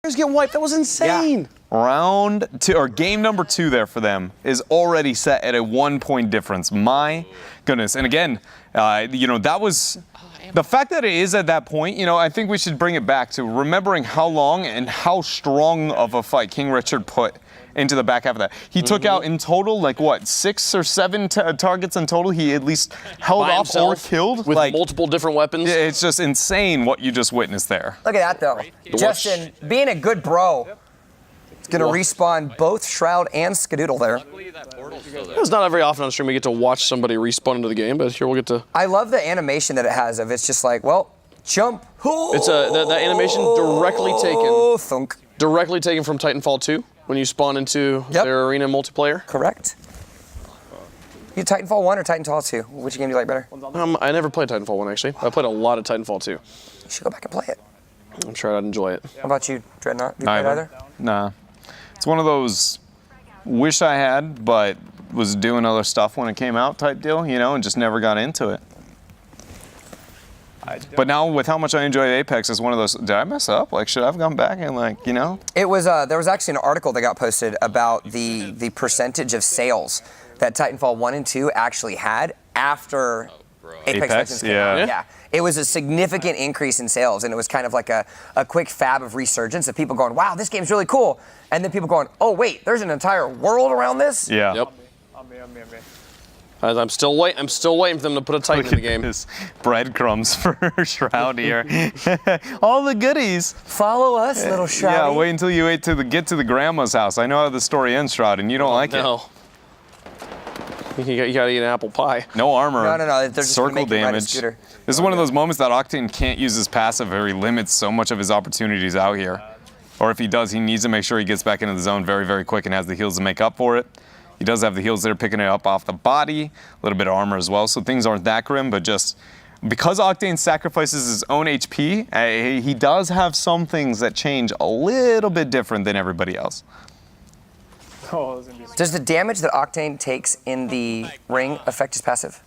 players get wiped. That was insane. Yeah. Round 2, or game number 2 there for them is already set at a 1-point difference. My goodness. And again, that was the fact that it is at that point. I think we should bring it back to remembering how long and how strong of a fight King Richard put into the back half of that. He took out in total, 6 or 7 targets in total. He at least held By off himself, or killed. with multiple different weapons. It's just insane what you just witnessed there. Look at that, though. Justin, being a good bro, is going to respawn both Shroud and Skadoodle there. It's not very often on stream we get to watch somebody respawn into the game, but here we'll get to. I love the animation that it has of it's just like, well, jump. It's that animation directly taken. Thunk. Directly taken from Titanfall 2 when you spawn into their arena multiplayer. Correct. You Titanfall 1 or Titanfall 2? Which game do you like better? I never played Titanfall 1 actually. I played a lot of Titanfall 2. You should go back and play it. I'm sure I'd enjoy it. How about you, Dreadnought? You played either? Nah. It's one of those wish I had, but was doing other stuff when it came out type deal, and just never got into it. But now with how much I enjoy Apex, it's one of those, did I mess up? Should I have gone back and It was, there was actually an article that got posted about the percentage of sales that Titanfall 1 and 2 actually had after Apex Legends came out. Yeah. It was a significant increase in sales, and it was kind of like a quick fab of resurgence of people going, wow, this game's really cool. And then people going, oh, wait, there's an entire world around this? Yeah. Yep. I'm still waiting for them to put a Titan in the game. This breadcrumbs for Shroud here. All the goodies. Follow us, little Shroud. Yeah, wait until you get to the grandma's house. I know how the story ends, Shroud, and you don't like it. No. You gotta eat an apple pie. No armor. No. They're just circle damage. damage. This is one of those moments that Octane can't use his passive, or he limits so much of his opportunities out here. Or if he does, he needs to make sure he gets back into the zone very, very quick and has the heals to make up for it. He does have the heals there, picking it up off the body, a little bit of armor as well, so things aren't that grim, but just because Octane sacrifices his own HP, he does have some things that change a little bit different than everybody else. Does the damage that Octane takes in the ring affect his passive?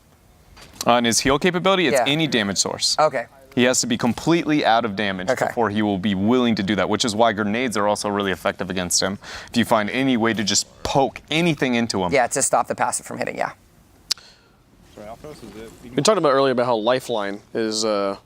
On his heal capability, it's any damage source. Okay. He has to be completely out of damage before he will be willing to do that, which is why grenades are also really effective against him. If you find any way to just poke anything into him. Yeah, to stop the passive from hitting, yeah. We talked about earlier about how Lifeline is the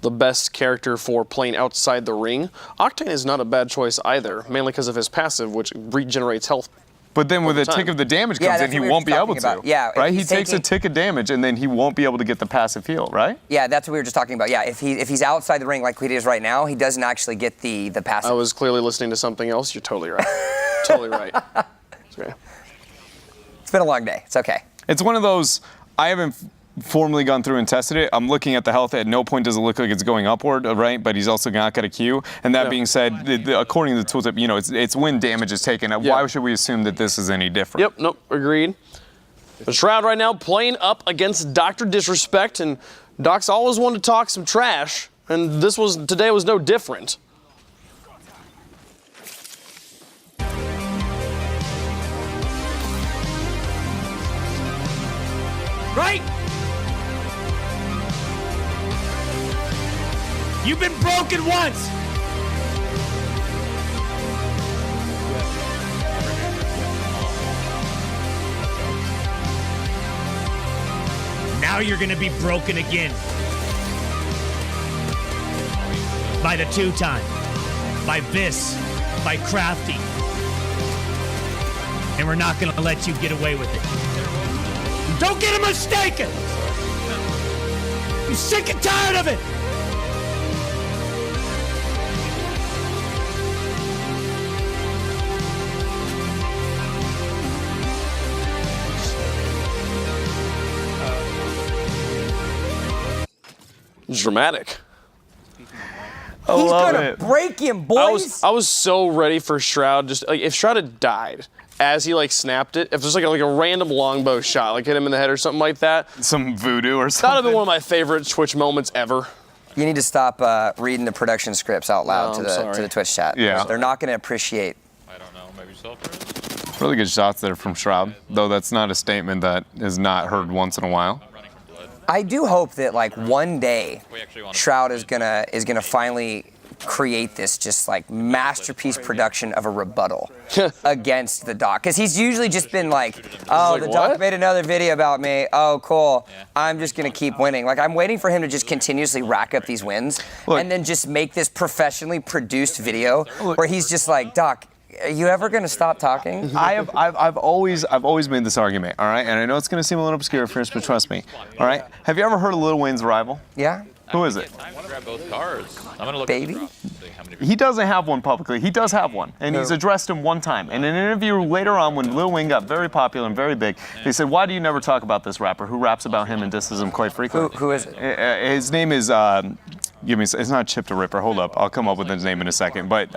best character for playing outside the ring. Octane is not a bad choice either, mainly because of his passive, which regenerates health. But then when the tick of the damage comes in, he won't be able to. Yeah, right? He takes a tick of damage, and then he won't be able to get the passive heal, right? Yeah, that's what we were just talking about. Yeah, if he's outside the ring like he is right now, he doesn't actually get the passive. I was clearly listening to something else. You're totally right. Totally right. Okay. It's been a long day. It's okay. It's one of those, I haven't formally gone through and tested it. I'm looking at the health. At no point does it look like it's going upward, right? But he's also not got a Q. And that being said, according to the tooltip, it's when damage is taken. Why should we assume that this is any different? Yep, nope, agreed. The Shroud right now playing up against DrDisrespect, and Doc's always wanted to talk some trash, and today was no different. Right? You've been broken once. Now you're gonna be broken again. By the two-time, by Biss, by Crafty. And we're not gonna let you get away with it. Don't get it mistaken! I'm sick and tired of it! Dramatic. He's gonna break him, boys. I was so ready for Shroud. Just like if Shroud had died as he snapped it, if there's like a random longbow shot, hit him in the head or something like that. Some voodoo or something. That would have been one of my favorite Twitch moments ever. You need to stop reading the production scripts out loud to the Twitch chat. Yeah. They're not gonna appreciate. I don't know, maybe self-res? Really good shots there from Shroud, though that's not a statement that is not heard once in a while. I do hope that one day Shroud is gonna finally create this just like masterpiece production of a rebuttal against the doc. Because he's usually just been like, oh, the doc made another video about me. Oh, cool. I'm just going to keep winning. Like, I'm waiting for him to just continuously rack up these wins and then just make this professionally produced video where he's just like, Doc, are you ever going to stop talking? I've always made this argument, all right? And I know it's going to seem a little obscure at first, but trust me, all right? Have you ever heard of Lil Wayne's rival? Yeah. Who is it? I'm gonna grab both cards. I'm gonna look Baby? at the drop, see how many. He doesn't have one publicly. He does have one, and he's addressed him one time. In an interview later on, when Lil Wayne got very popular and very big, they said, "Why do you never talk about this rapper who raps about him and disses him quite frequently?" Who is it? His name is. It's not Chip the Ripper. Hold up, I'll come up with his name in a second. But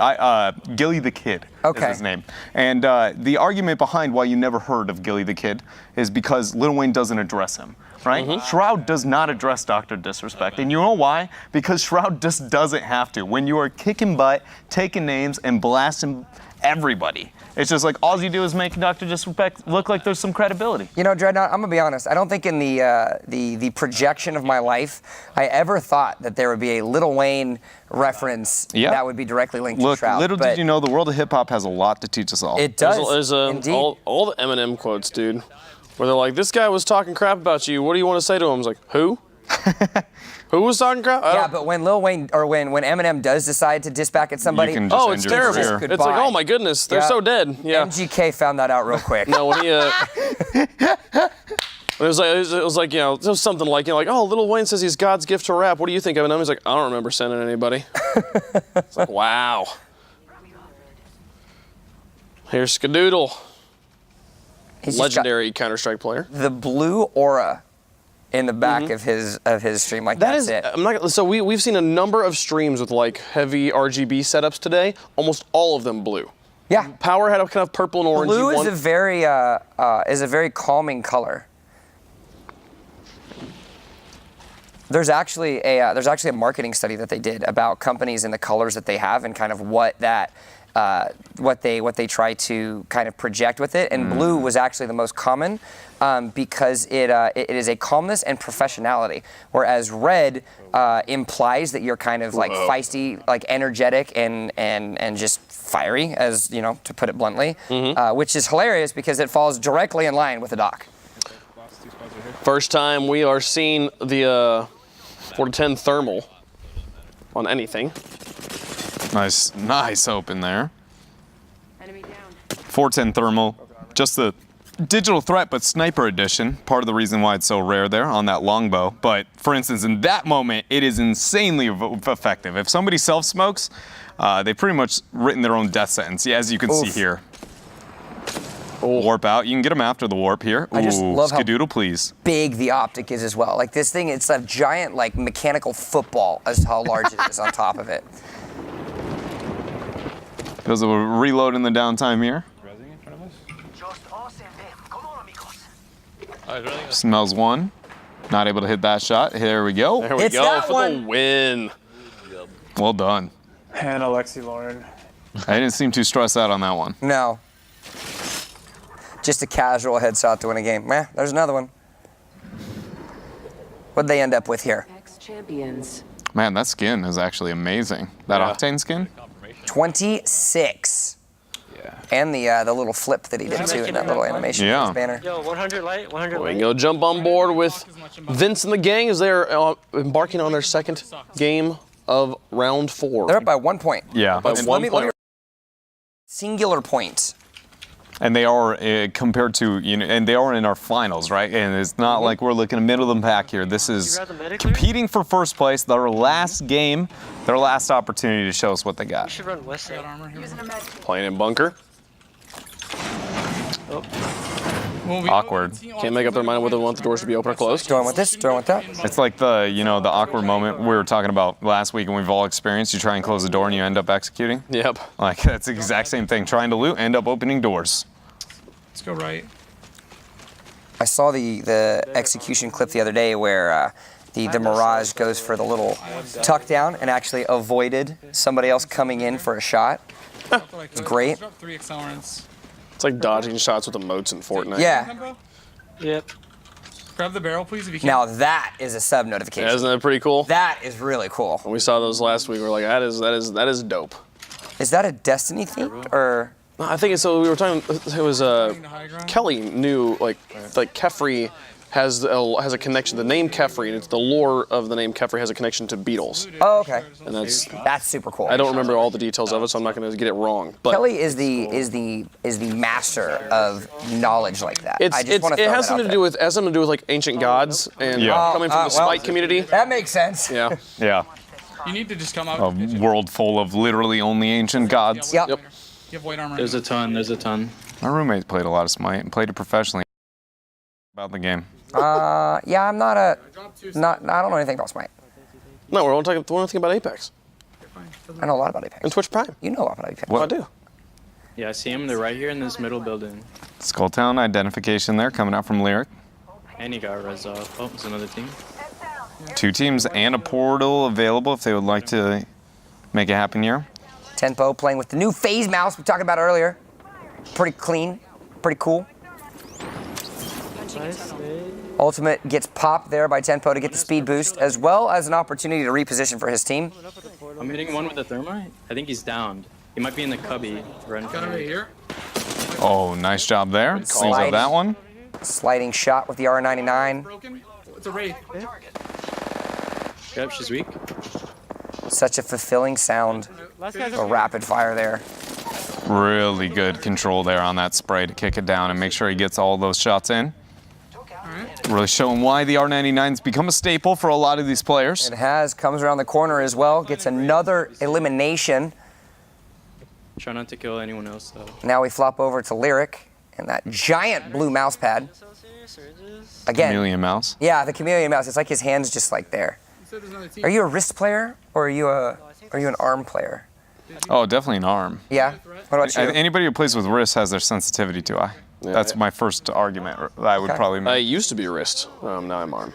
Gilly the Kid is his name. And the argument behind why you never heard of Gilly the Kid is because Lil Wayne doesn't address him. Right? Shroud does not address DrDisrespect. And you know why? Because Shroud just doesn't have to. When you are kicking butt, taking names, and blasting everybody, it's just like all you do is make DrDisrespect look like there's some credibility. You know, Dreadnought, I'm gonna be honest. I don't think in the projection of my life I ever thought that there would be a Lil Wayne reference that would be directly linked to Shroud. Little did you know, the world of hip hop has a lot to teach us all. It does. There's indeed. all the Eminem quotes, dude, where they're like, "This guy was talking crap about you. What do you want to say to him?" I was like, "Who? Who was talking crap?" Yeah, but when Lil Wayne or when Eminem does decide to diss back at somebody, You can just Oh, end it's your terrible. career. It's like, oh my goodness, they're so dead. Yeah. MGK found that out real quick. No, when he it was like, you know, it was something like, you know, like, oh, Lil Wayne says he's God's gift to rap. What do you think, Eminem? He's like, I don't remember sending anybody. It's like, wow. Here's Skadoodle, He's legendary Counter-Strike player. the blue aura in the back of his stream, like that's it. I'm not, so we've seen a number of streams with like heavy RGB setups today. Almost all of them blue. Yeah. Power had a kind of purple and orange. Blue is a very calming color. There's actually a marketing study that they did about companies and the colors that they have and kind of what they try to kind of project with it. And blue was actually the most common because it is a calmness and professionality, whereas red implies that you're kind of like feisty, like energetic and just fiery, as you know, to put it bluntly, which is hilarious because it falls directly in line with the doc. First time we are seeing the 4-10 thermal on anything. Nice open there. Enemy down. 410 thermal, just the digital threat, but sniper edition. Part of the reason why it's so rare there on that longbow. But for instance, in that moment, it is insanely effective. If somebody self-smokes, they've pretty much written their own death sentence, as you can see here. Warp out. You can get them after the warp here. I just love how Skadoodle, please. big the optic is as well. Like this thing, it's a giant like mechanical football as how large it is on top of it. Does a reload in the downtime here. Smells one. Not able to hit that shot. Here we go. There we It's go that for one. the win. Well done. And Alexi Lauren. I didn't seem too stressed out on that one. No. Just a casual headshot to win a game. There's another one. What'd they end up with here? Ex-champions. Man, that skin is actually amazing. That Octane skin? 26. Yeah. And the little flip that he did too in that little animation Yeah. with his banner. Yo, 100 light, 100 We can go jump on board with Vince and the gang as they're embarking on their second game of round 4. They're up by 1 point. Yeah. By And- 1 point. Singular point. And they are compared to, and they are in our finals, right? And it's not like we're looking middle of the pack here. This is competing for first place, their last game, their last opportunity to show us what they got. should run West Side armor here. Playing in bunker. Awkward. Can't make up their mind whether they want the doors to be open or closed. Doing with this, doing with that. It's like the awkward moment we were talking about last week and we've all experienced. You try and close the door and you end up executing. Yep. Like, that's the exact same thing. Trying to loot, end up opening doors. Let's go right. I saw the execution clip the other day where the Mirage goes for the little tuck down and actually avoided somebody else coming in for a shot. It's great. Drop 3 accelerants. It's like dodging shots with emotes in Fortnite. Yeah. Yep. Grab the barrel, please, if you can. Now that is a sub notification. Yeah, isn't that pretty cool? That is really cool. When we saw those last week, we were like, that is dope. Is that a Destiny theme or? No, I think it's, so we were talking, it was, Kelly knew, like Kefri has a connection, the name Kefri, and it's the lore of the name Kefri has a connection to Beatles. Oh, okay. And That's super cool. I don't remember all the details of it, so I'm not going to get it wrong. But Kelly is the master of knowledge like that. it has something to do with like ancient gods and coming from the Smite community. That makes sense. Yeah. Yeah. You need to just come out. A world full of literally only ancient gods. Yep. Yep. You have white armor. There's a ton. My roommate played a lot of Smite and played it professionally. About the game. Yeah, I'm not I don't know anything about Smite. No, we're only talking about Apex I know a lot about Apex. and Twitch Prime. You know a lot about Apex. What I do? Yeah, I see him. They're right here in this middle building. Skulltown identification there coming out from Lyric. And he got res off. Oh, it's another team. 2 teams and a portal available if they would like to make it happen here. Tempo playing with the new phase mouse we talked about earlier. Pretty clean, pretty cool. Ultimate gets popped there by Tempo to get the speed boost, as well as an opportunity to reposition for his team. I'm hitting one with the thermite. I think he's downed. He might be in the cubby. Right in front of me. here. Oh, nice job there. Cleans up that one. Sliding shot with the R99. Broken. It's a raid. Yep, she's weak. Such a fulfilling sound. A rapid fire there. Really good control there on that spray to kick it down and make sure he gets all those shots in. Really showing why the R99's become a staple for a lot of these players. It comes around the corner as well, gets another elimination. Try not to kill anyone else, though. Now we flop over to Lyric and that giant blue mouse pad. Again. Chameleon mouse. Yeah, the chameleon mouse. It's like his hand's just like there. Are you a wrist player or are you an arm player? Oh, definitely an arm. Yeah. What about you? Anybody who plays with wrists has their sensitivity to eye. Yeah, That's my first argument that I would probably I make. used to be a wrist. Now I'm arm.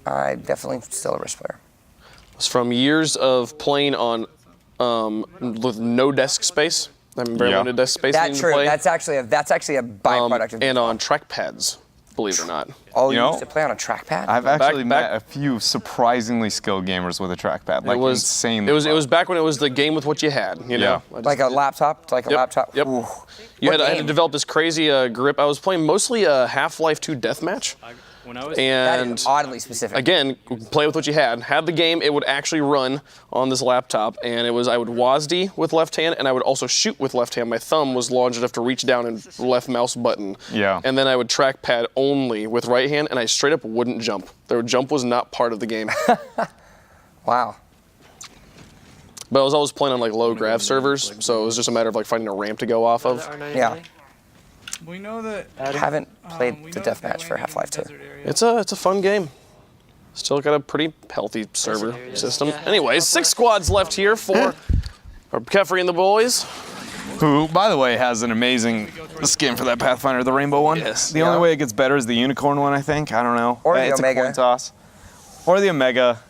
I'm definitely still a wrist player. It's from years of playing on with no desk space. I'm very limited desk space. That's true. Play. That's actually a byproduct of. And on trackpads, believe it or not. Oh, you You know, used to play on a trackpad? I've actually back- met a few surprisingly skilled gamers with a trackpad. Like It was insanely. It was back when it was the game with what you had. You know. Yeah. Like a laptop? Like a laptop? Yep. Ooh. I What had to game? develop this crazy grip. I was playing mostly Half-Life 2 deathmatch. When I was That And is oddly specific. again, play with what you had. Had the game, it would actually run on this laptop, and I would WASD with left hand, and I would also shoot with left hand. My thumb was large enough to reach down and left mouse button. Yeah. And then I would trackpad only with right hand, and I straight up wouldn't jump. The jump was not part of the game. Wow. But I was always playing on like low grav servers, so it was just a matter of like finding a ramp to go off of. Yeah. We know that. Haven't played we the know that deathmatch for landing in Half-Life the 2. desert area. It's a fun game. Still got a pretty healthy server system. Anyways, 6 squads left here for Kefri and the boys. Who, by the way, has an amazing skin for that Pathfinder, the rainbow one. Yes. The only way it gets better is the unicorn one, I think. I don't know. Or the It's Omega. a coin toss. Or the Omega.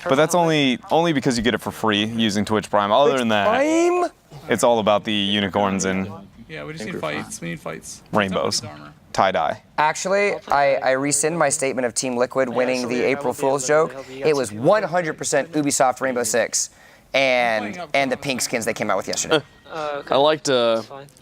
But that's only because you get it for free using Twitch Prime. Other than that, Prime? it's all about the unicorns and Yeah, we just need fights. We need fights. rainbows. Somebody's armor. Tie-dye. Actually, I rescind my statement of Team Liquid winning the April Fool's joke. It was 100% Ubisoft Rainbow Six and the pink skins they came out with yesterday. I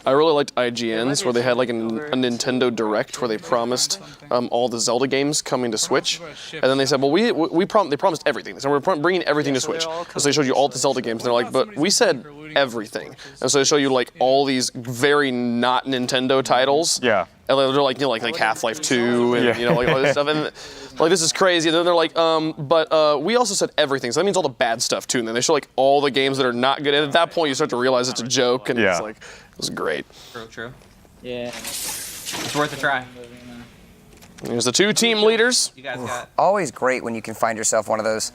really liked IGN's where they had like a Nintendo Direct where they promised all the Zelda games coming to Switch, and then they said, well, they promised everything. They said we're bringing everything to Switch. So they showed you all the Zelda games, and they're like, but we said everything. And so they show you like all these very not Nintendo titles. Yeah. And they're like, like Half-Life 2 and like all this stuff. And like, this is crazy. And then they're like, but we also said everything. So that means all the bad stuff too. And then they show like all the games that are not good. And at that point, you start to realize it's a joke. And Yeah. it's like, it was great. True. Yeah. It's worth a try. Here's the 2 team leaders. You guys got. Always great when you can find yourself one of those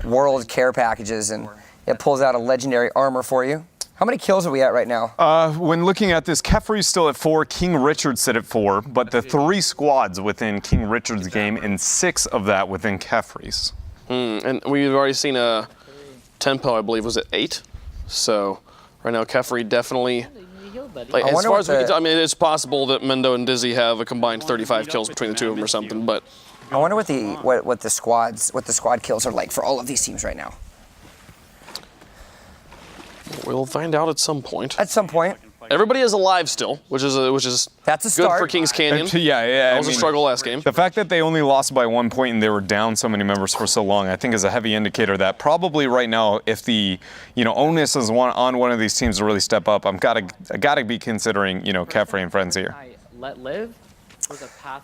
world care packages and it pulls out a legendary armor for you. How many kills are we at right now? When looking at this, Kefri's still at 4, King Richard sit at 4, but the 3 squads within King Richard's game and 6 of that within Kefri's. And we've already seen a Tempo, I believe, was at 8. So right now, Kefri definitely. Like, as far as we can tell, I mean, it's possible that Mendo and Dizzy have a combined 35 kills between the two of them or something, but I wonder what the squad kills are like for all of these teams right now. We'll find out at some point. At some point. Everybody is alive still, which is that's a good start for Kings Canyon. Yeah. That was a struggle last game. The fact that they only lost by 1 point and they were down so many members for so long, I think is a heavy indicator that probably right now, if the onus is on one of these teams to really step up, I gotta be considering Kefri and friends here. Let live.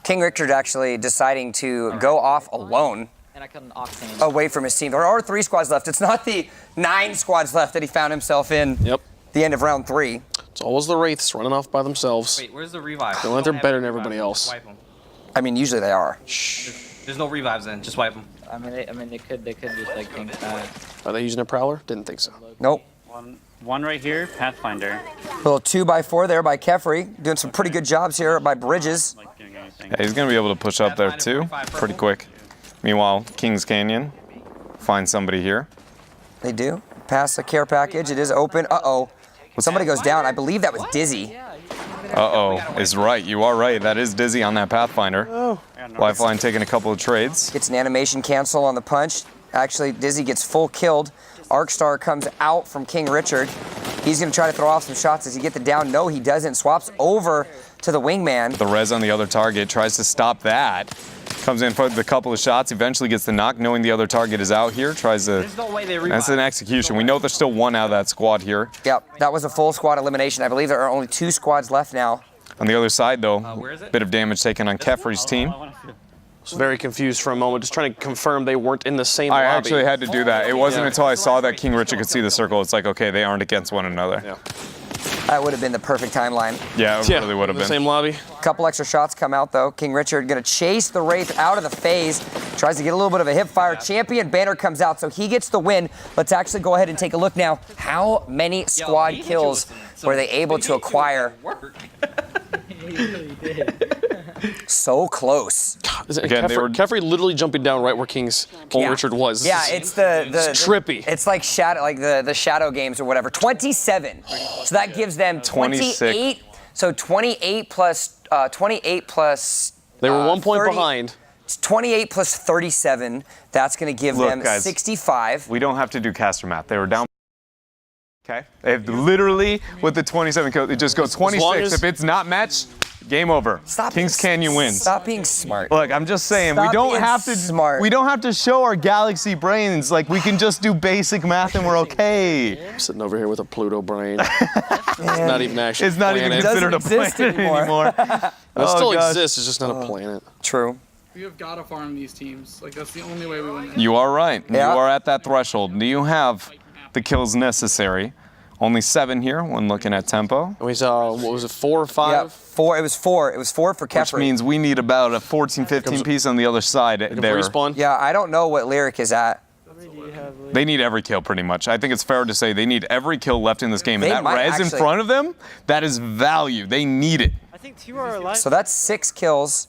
King Richard actually deciding to go off alone And I cut an Octane. away from his team. There are 3 squads left. It's not the 9 squads left that he found himself in. Yep. The end of round 3. It's always the Wraiths running off by themselves. Wait, where's the revive? Feeling like they're better than everybody else. Wipe them. I mean, usually they are. There's no revives then. Just wipe them. I mean, they could just like think that. Are they using a Prowler? Didn't think so. Nope. One right here, Pathfinder. Little 2x4 there by Kefri. Doing some pretty good jobs here by Bridges. Yeah, he's going to be able to push up there too, pretty quick. Meanwhile, Kings Canyon finds somebody here. They do. Pass the care package. It is open. Uh-oh. When somebody goes down, I believe that was Dizzy. Uh-oh, is right. You are right. That is Dizzy on that Pathfinder. Lifeline taking a couple of trades. Gets an animation cancel on the punch. Actually, Dizzy gets full killed. Arcstar comes out from King Richard. He's going to try to throw off some shots. Does he get the down? No, he doesn't. Swaps over to the wingman. The res on the other target tries to stop that. Comes in for the couple of shots, eventually gets the knock, knowing the other target is out here. Tries to. There's no way they revive. That's an execution. We know there's still 1 out of that squad here. Yep, that was a full squad elimination. I believe there are only 2 squads left now. On the other side, though, where is it? bit of damage taken on Kefri's team. I was very confused for a moment, just trying to confirm they weren't in the same lobby. I actually had to do that. It wasn't until I saw that King Richard could see the circle. It's like, okay, they aren't against one another. Yeah. That would have been the perfect timeline. Yeah, it really would have in the been. same lobby. A couple extra shots come out, though. King Richard going to chase the Wraith out of the phase. Tries to get a little bit of a hip fire. Champion banner comes out, so he gets the win. Let's actually go ahead and take a look now. How many squad kills were they able to acquire? So close. Again, Kefri literally jumping down right where King Richard was. Yeah, it's the trippy. It's like shadow, like the shadow games or whatever. 27. So that gives them 28. 26. So 28 plus 28 plus. They were 1 point 30 behind. 28 plus 37. That's going to give them guys, 65. We don't have to do caster math. They were down. Okay. They have literally with the 27 kills, it just goes 26. If it's not matched, game over. Kings Canyon wins. Stop being smart. Look, I'm just saying, Stop we don't being have to smart. We don't have to show our galaxy brains. Like we can just do basic math and we're okay. I'm sitting over here with a Pluto brain. It's not even actually. It's not even considered a planet anymore. It still exists. It's just not a planet. True. We have gotta farm these teams. Like that's the only way we win. You are right. Yeah. You are at that threshold. Do you have the kills necessary? Only 7 here when looking at tempo. We saw, what was it, 4 or 5? Yeah, 4. It was 4. It was 4 for Kefri. Which means we need about a 14, 15 piece on the other side there. Respawn? Yeah, I don't know what Lyric is at. They need every kill pretty much. I think it's fair to say they need every kill left in this game. They And that might res in actually- front of them, that is value. They need it. I think 2 are alive. So that's 6 kills.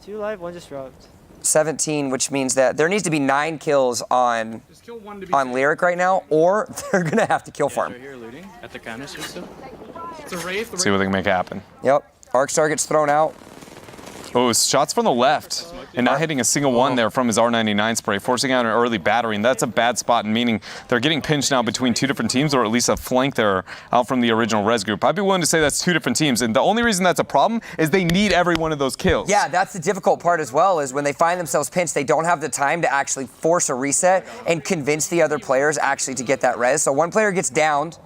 2 alive, 1 just dropped. 17, which means that there needs to be 9 kills on Just kill one to be Lyric right now, or they're gonna have to kill farm. Right here looting at the canister still. It's a Wraith. See what they can make happen. Yep. Arcstar gets thrown out. Oh, shots from the left. And not hitting a single one there from his R99 spray, forcing out an early battery. And that's a bad spot, meaning they're getting pinched now between 2 different teams, or at least a flank there out from the original res group. I'd be willing to say that's 2 different teams. And the only reason that's a problem is they need every one of those kills. Yeah, that's the difficult part as well, is when they find themselves pinched, they don't have the time to actually force a reset and convince the other players actually to get that res. So one player gets downed.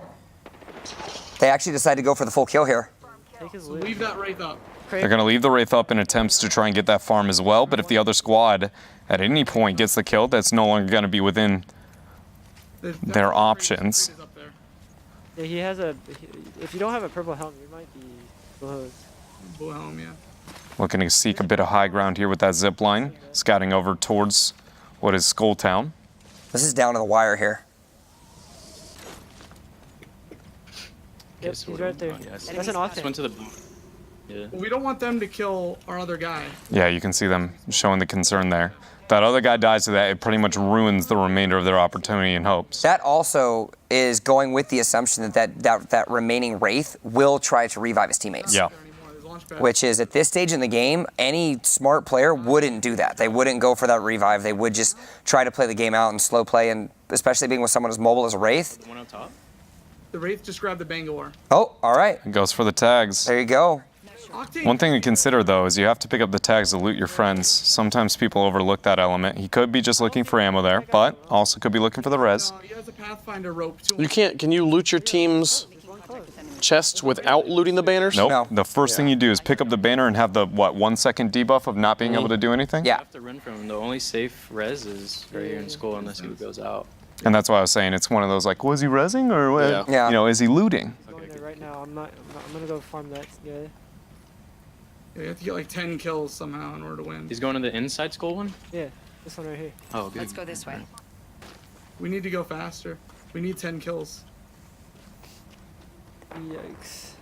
They actually decide to go for the full kill here. So leave that Wraith up. They're going to leave the Wraith up in attempts to try and get that farm as well, but if the other squad at any point gets the kill, that's no longer going to be within their options. Yeah, he has a. If you don't have a purple helm, you might be close. Blue helm, yeah. Looking to seek a bit of high ground here with that zip line, scouting over towards what is Skull Town. This is down to the wire here. Yep, he's right there. That's an Just offense. went to the. Yeah. Well, we don't want them to kill our other guy. Yeah, you can see them showing the concern there. That other guy dies to that, it pretty much ruins the remainder of their opportunity and hopes. That also is going with the assumption that remaining Wraith will try to revive his teammates. Yeah. which is at this stage in the game, any smart player wouldn't do that. They wouldn't go for that revive. They would just try to play the game out and slow play, and especially being with someone as mobile as a Wraith. The one on top? The Wraith just grabbed the Bangalore. Oh, all right. It goes for the tags. There you go. One thing to consider, though, is you have to pick up the tags to loot your friends. Sometimes people overlook that element. He could be just looking for ammo there, but also could be looking for the res. He has a Pathfinder rope too. You can't. Can you loot your team's chests without looting the banners? Nope. No. The first thing you do is pick up the banner and have the, 1 second debuff of not being able to do anything? Yeah. You have to run from him. The only safe res is right here in school unless he goes out. And that's why I was saying it's one of those, like, was he rezzing or what? Yeah. Yeah. You know, is he looting? I'm going there right now. I'm gonna go farm that. Yeah. Yeah, you have to get like 10 kills somehow in order to win. He's going to the inside school one? Yeah. This one right here. Oh, good. Let's go this way. We need to go faster. We need 10 kills. Yikes.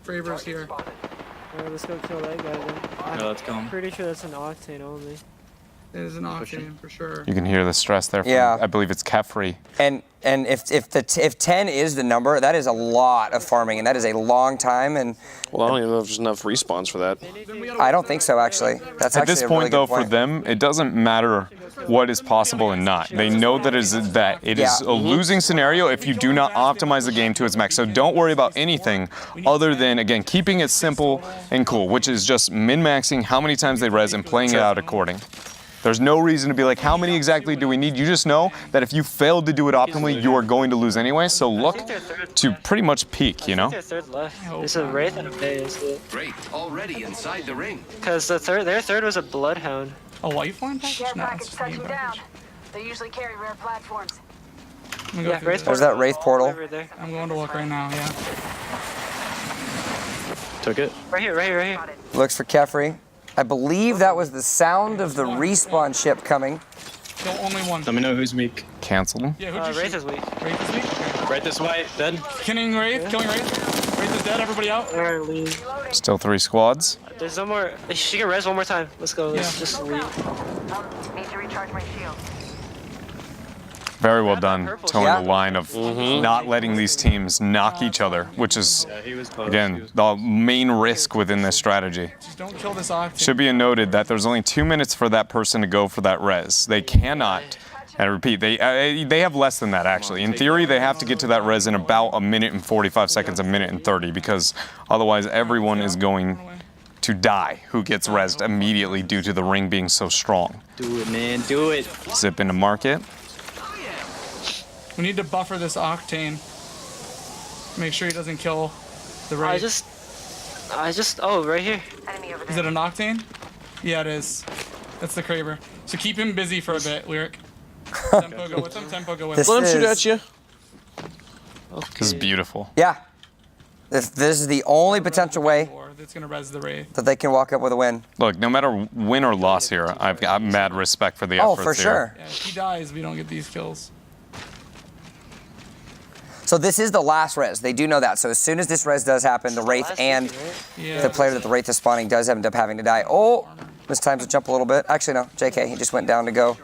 Fraver's here. Alright, let's go kill that guy then. No, let's kill him. I'm pretty sure that's an octane only. It is an octane for sure. You can hear the stress there from, Yeah. I believe it's Kefri. And if 10 is the number, that is a lot of farming, and that is a long time. And Well, I don't even know if there's enough respawns for that. I don't think so, actually. That's At actually this a point, really though, good point. for them, it doesn't matter what is possible and not. They know that it is a losing scenario if you do not optimize the game to its max. So don't worry about anything other than, again, keeping it simple and cool, which is just min-maxing how many times they res and playing it out according. There's no reason to be like, how many exactly do we need? You just know that if you failed to do it optimally, you are going to lose anyway. So look to pretty much peak, you know? Their third left. It's a Wraith and a Base. Great, already inside the ring. Because their third was a Bloodhound. A lifeline package? Care No, package it's a touching package. down. They usually carry rare platforms. I'm gonna go Yeah, through Wraith this. There's that Wraith portal. Over there. I'm going to look right now, yeah. Took it. Right here, right here, right here. Looks for Kefri. I believe that was the sound of the respawn ship coming. Kill only one. Let me know who's weak. Canceled him. Yeah, who'd you Wraith shoot? is weak. Wraith is weak? Okay. Right this way. Dead. Killing Wraith, killing Wraith. Wraith is dead, everybody out. Alright, leave. Still 3 squads. There's no more. She can res one more time. Let's go. Let's Yeah. just leave. Need to recharge my shield. Very well done, towing Yeah. the line of not letting these teams knock each other, which is, Yeah, he was close. He again, was- the main risk within this strategy. Just don't kill this octane. Should be noted that there's only 2 minutes for that person to go for that res. They cannot, and I repeat, they have less than that actually. In theory, they have to get to that res in about 1 minute and 45 seconds, 1 minute and 30, because otherwise everyone is going to die who gets resed immediately due to the ring being so strong. Do it, man. Do it. Zip into market. We need to buffer this octane. Make sure he doesn't kill the Wraith. I just, oh, right here. Enemy over Is there. it an octane? Yeah, it is. That's the Craver. So keep him busy for a bit, Lyric. Tempo, go with him. Tempo, go with This him. Let him shoot is- at you. This is beautiful. Yeah. This is the only potential way That's gonna res the Wraith. that they can walk up with a win. Look, no matter win or loss here, I've got mad respect for the Oh, efforts for here. sure. Yeah, if he dies, we don't get these kills. So this is the last res. They do know that. So as soon as this res does happen, the Wraith and Yeah. the player that the Wraith is spawning does end up having to die. Oh, this time's to jump a little bit. Actually, no. JK, he just went down to go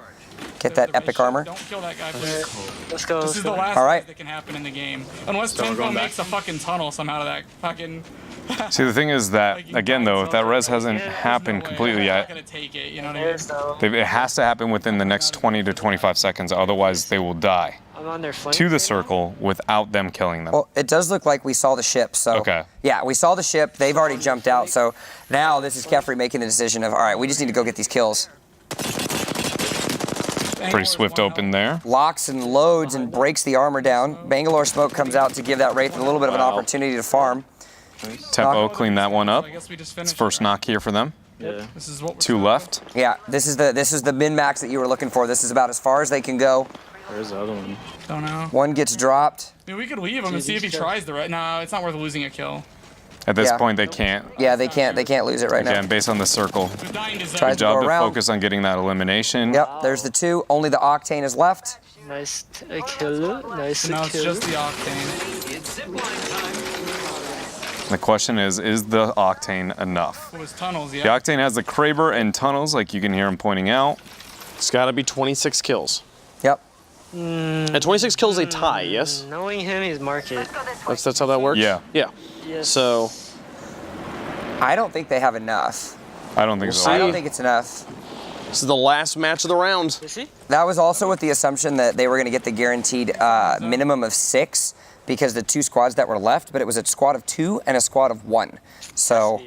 get that epic armor. Don't kill that guy, please. Let's go. This Let's is the go. last All right. res that can happen in the game. Unless we're Tempo going back. makes a fucking tunnel somehow to that fucking... See, the thing is that, again, though, if that res hasn't happened completely I'm not yet, gonna take it, you know what I mean? There's no. it has to happen within the next 20 to 25 seconds, otherwise they will die I'm on their flank. to the right circle without them killing them. Well, it does look like we saw the ship. So Okay. yeah, we saw the ship. They've already jumped out. So now this is Kefri making the decision of, all right, we just need to go get these kills. Pretty swift open there. Locks and loads and breaks the armor down. Bangalore smoke comes out to give that Wraith a little bit of an opportunity to farm. Tempo, clean that one up. I guess we just It's finished first it. knock here for them. Yeah. This is what we're 2 left. Yeah, this is the min-max that you were looking for. This is about as far as they can go. Where's the other one? Don't know. One gets dropped. I mean, we could leave him and see if he tries the right. No, it's not worth losing a kill. At this Yeah. point, they can't. Yeah, they can't lose it right Again, now. based on the circle. The dying deserves Tries Good it. to go job to around. focus on getting that elimination. Yep, there's the 2. Only the Octane is left. Nice kill. Nice So now it's kill. just the octane. It's zipline time. The question is the Octane enough? It was tunnels, The yeah. Octane has the Kraber and tunnels, like you can hear him pointing out. It's got to be 26 kills. Yep. And 26 kills a tie, yes? Knowing him, he's market. That's how that works? Yeah. Yeah. Yes. So I don't think they have enough. I don't think so. I don't think it's enough. This is the last match of the round. That was also with the assumption that they were going to get the guaranteed minimum of 6 because the 2 squads that were left, but it was a squad of 2 and a squad of 1. So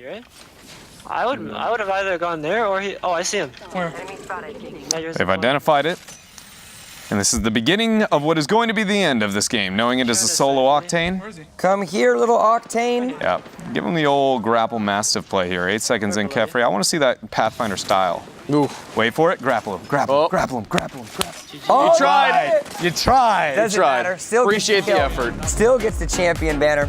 I would have either gone there or he. Oh, I see him. Where? They've identified it. And this is the beginning of what is going to be the end of this game, knowing it is a solo Octane. Come here, little Octane. Yeah, give him the old grapple mastiff play here. 8 seconds in, Kefri. I want to see that Pathfinder style. Ooh. Wait for it. Grapple him. Grapple him. Grapple him. Grapple him. Grapple him. Oh, you tried. You tried. Doesn't matter. Still appreciate the effort. Still gets the champion banner.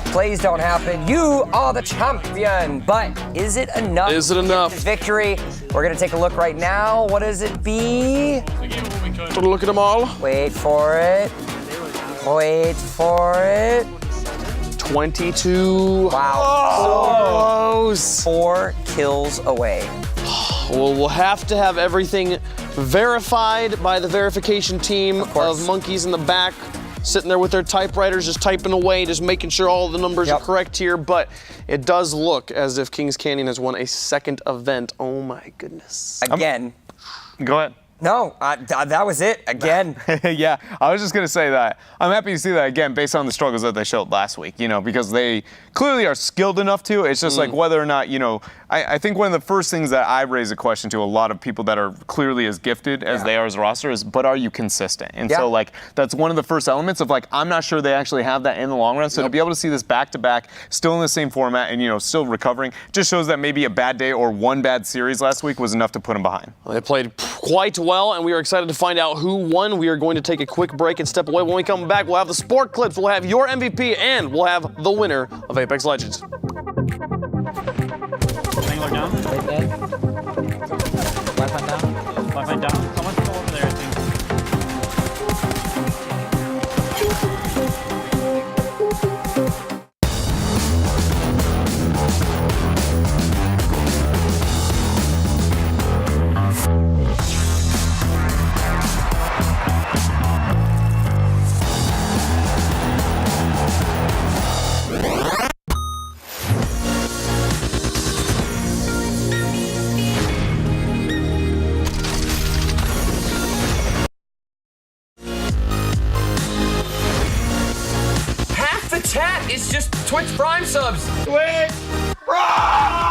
Plays don't happen. You are the champion. But is it enough? Is it enough? To get this victory. We're gonna take a look right now. What does it be? Put a look at them all. Wait for it. Wait for it. 22. Wow. So close. 4 kills away. Well, we'll have to have everything verified by the verification team of monkeys in the back, sitting there with their typewriters, just typing away, just making sure all the numbers are correct here. But it does look as if Kings Canyon has won a second event. Oh my goodness. Again. Go ahead. No, that was it. Again. Yeah, I was just going to say that. I'm happy to see that again based on the struggles that they showed last week, you know, because they clearly are skilled enough to. It's just like whether or not, you know, I think one of the first things that I raise a question to a lot of people that are clearly as gifted as they are as a roster is, but are you consistent? And so, like, that's one of the first elements of, like, I'm not sure they actually have that in the long run. So to be able to see this back-to-back, still in the same format and, you know, still recovering, just shows that maybe a bad day or one bad series last week was enough to put them behind. Well, they played quite well, and we are excited to find out who won. We are going to take a quick break and step away. When we come back, we'll have the sport clips, we'll have your MVP, and we'll have the winner of Apex Legends. Angler down. Lifeline down. Lifeline down. Someone's still over there, I think. Chat, it's just Twitch Prime subs. Twitch Prime!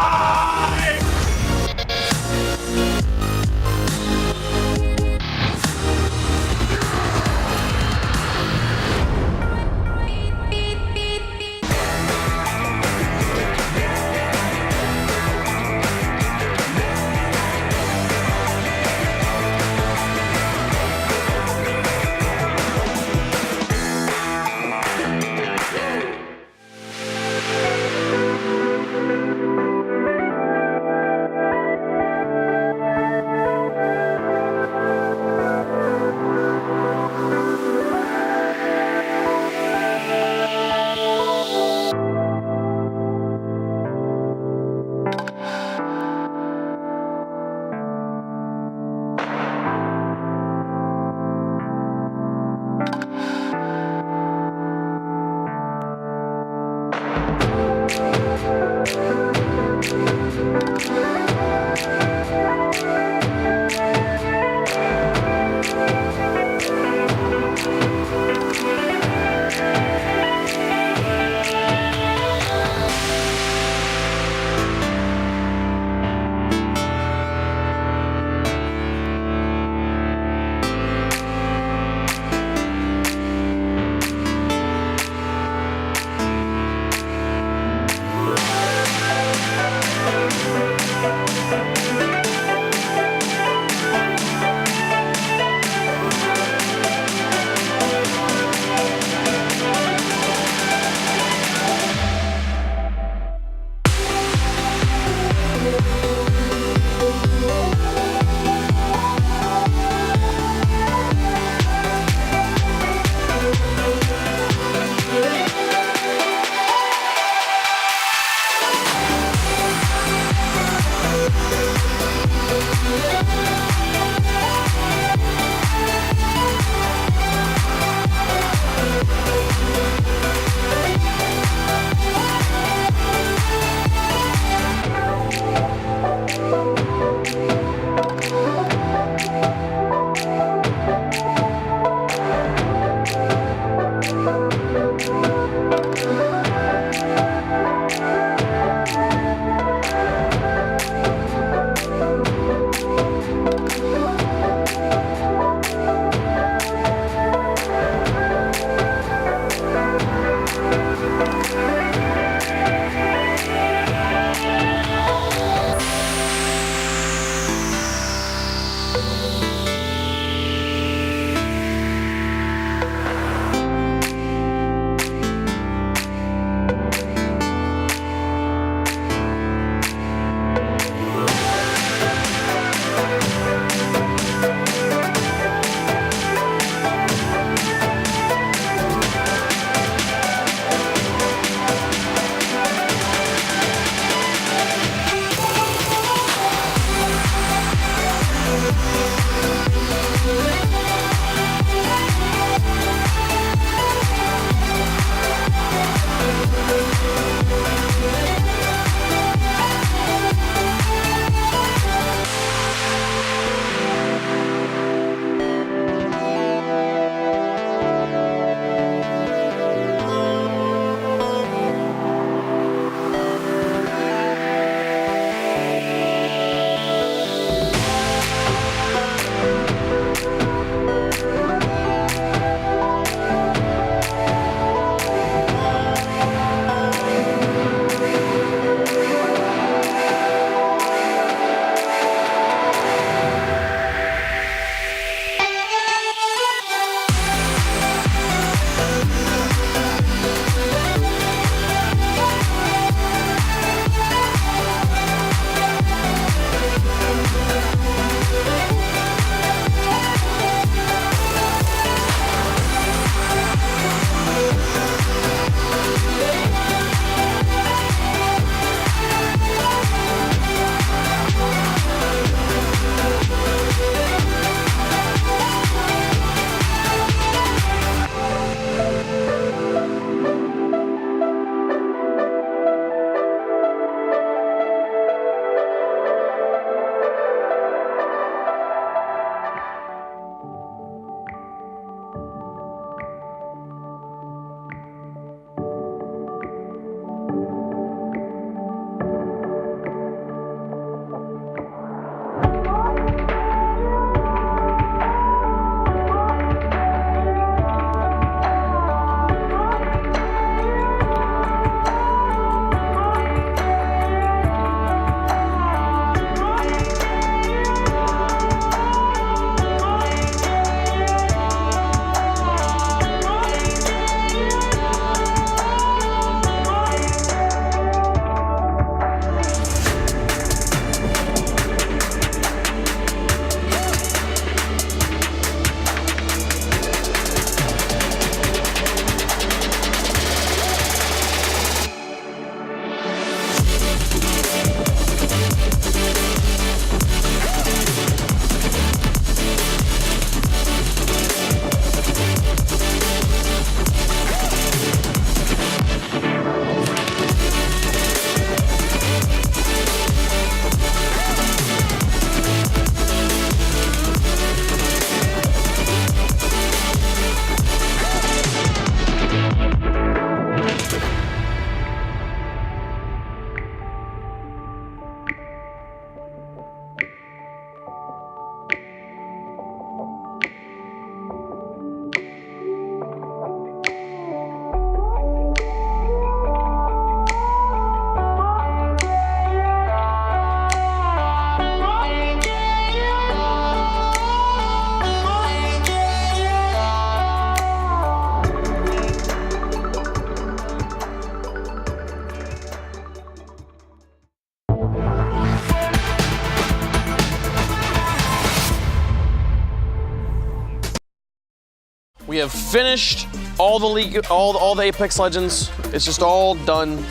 have finished all the league, all the Apex Legends. It's just all done,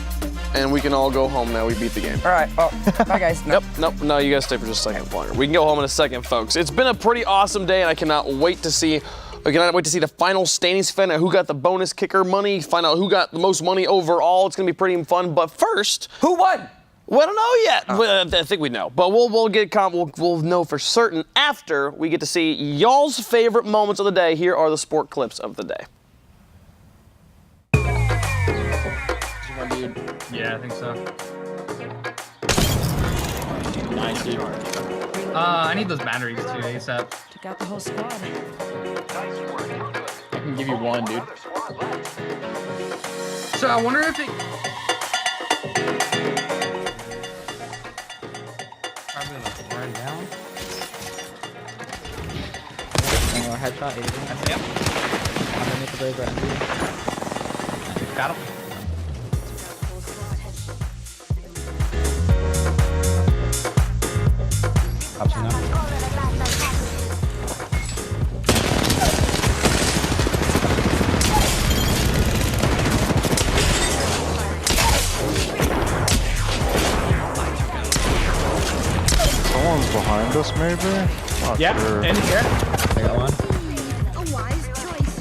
and we can all go home now. We beat the game. All right. Oh, bye guys. No. Nope. No, you guys stay for just a second longer. We can go home in a second, folks. It's been a pretty awesome day, and I cannot wait to see the final standings, find out who got the bonus kicker money, find out who got the most money overall. It's gonna be pretty fun. But first, who won? We don't know yet. I think we know, but we'll know for certain after we get to see y'all's favorite moments of the day. Here are the sport clips of the day. Yeah, I think so. Nice, dude. I need those batteries too, ASAP. Took out the whole squad. I can give you one, dude. So I wonder if it. Probably like run down. Headshot, Yep. underneath the blazer, Got him. Option now. Someone's behind us, maybe? Not Yep, sure. in here. I got one. A wise choice.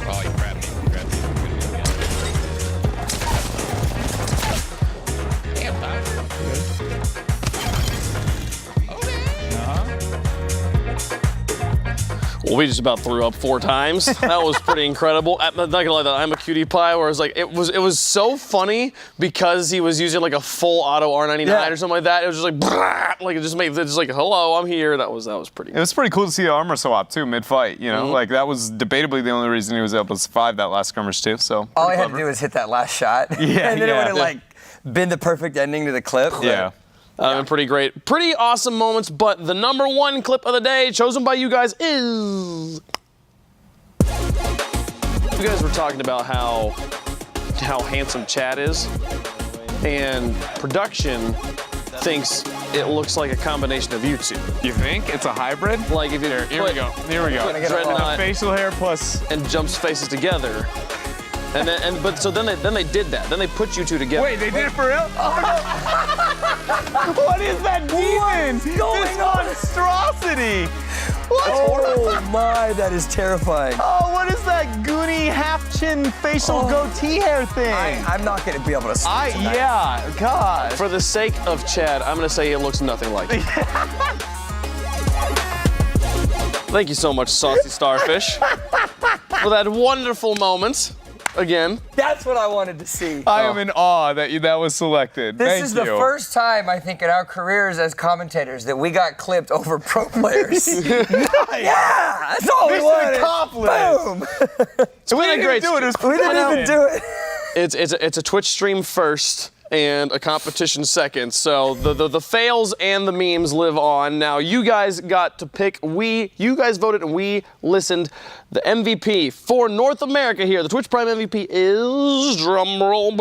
Oh, you grabbed me. Damn, Todd. Well, we just about threw up 4 times. That was pretty incredible. I'm not gonna lie, that I'm a cutie pie, where it's like it was so funny because he was using like a full auto R99 or something like that. It was just like, like it just made it just like, hello, I'm here. That was pretty. It was pretty cool to see the armor swap too mid-fight. You know, like that was debatably the only reason he was able to survive that last skirmish too. So all I had to do was hit that last shot. Yeah, and then it would have like been the perfect ending to the clip. Yeah. Pretty great. Pretty awesome moments, but the number 1 clip of the day, chosen by you guys, is... You guys were talking about how handsome Chad is, and production thinks it looks like a combination of you two. You think it's a hybrid? Like if you Here we go. Dreadnought facial hair plus and Jump's faces together. And then they did that. Then they put you two together. Wait, they did it for real? What is that demon? What's going on? Monstrosity. What? Oh my, that is terrifying. Oh, what is that goonie half-chin facial goatee hair thing? I'm not going to be able to sleep tonight. Yeah, God. For the sake of Chad, I'm gonna say it looks nothing like it. Thank you so much, Saucy Starfish, for that wonderful moment. Again. That's what I wanted to see. I am in awe that that was selected. This is the first time, I think, in our careers as commentators that we got clipped over pro players. Yeah, that's all we wanted. Boom. It's been a great. We didn't even do it. It's a Twitch stream first and a competition second. So the fails and the memes live on. Now you guys got to pick. You guys voted and we listened. The MVP for North America here, the Twitch Prime MVP is drumroll.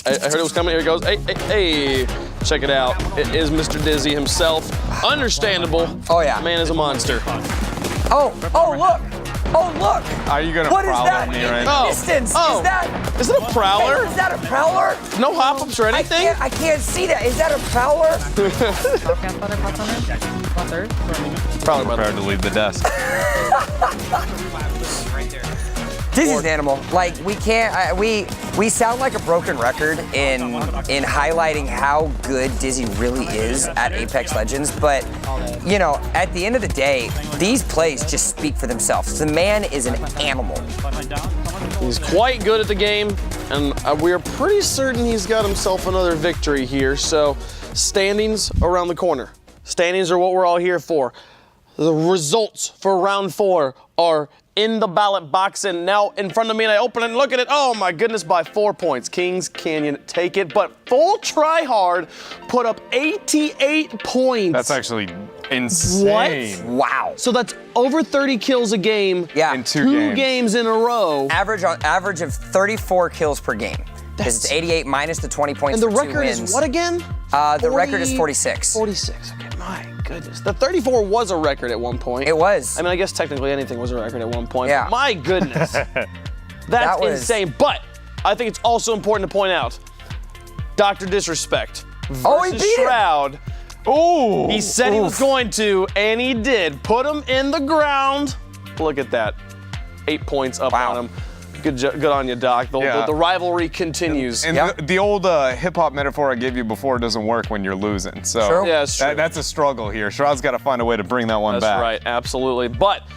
I heard it was coming. Here it goes. Hey. Check it out. It is Mr. Dizzy himself. Understandable. Oh yeah. Man is a monster. Oh look. Oh, look! Are you gonna prowl at me right now? Distance. Is it a prowler? Is that a prowler? No hop-ups or anything? I can't see that. Is that a prowler? Probably prepared to leave the desk. Dizzy's an animal. Like, we can't, we sound like a broken record in highlighting how good Dizzy really is at Apex Legends, but, you know, at the end of the day, these plays just speak for themselves. The man is an animal. He's quite good at the game, and we're pretty certain he's got himself another victory here, so standings around the corner. Standings are what we're all here for. The results for round 4 are in the ballot box, and now in front of me, and I open it and look at it. Oh my goodness, by 4 points. Kings Canyon take it, but Full Try Hard put up 88 points. That's actually Insane. Wow. So that's over 30 kills a game. Yeah. In two games in a row. Average of 34 kills per game. Because it's 88 minus the 20 points And the for 2 record wins. is what again? The record is 46. 46. Okay, my goodness. The 34 was a record at one point. It was. I mean, I guess technically anything was a record at one point. Yeah. But my goodness. That That's was- insane. But I think it's also important to point out DrDisrespect versus Oh, he beat him. Shroud. Ooh. He said he was going to, and he did. Put him in the ground. Look at that. 8 points up on him. Good on you, Doc. The rivalry continues. And the old hip-hop metaphor I gave you before doesn't work when you're losing. So Yeah, it's true. that's a struggle here. Shroud's got to find a way to bring that one back. That's right, absolutely. But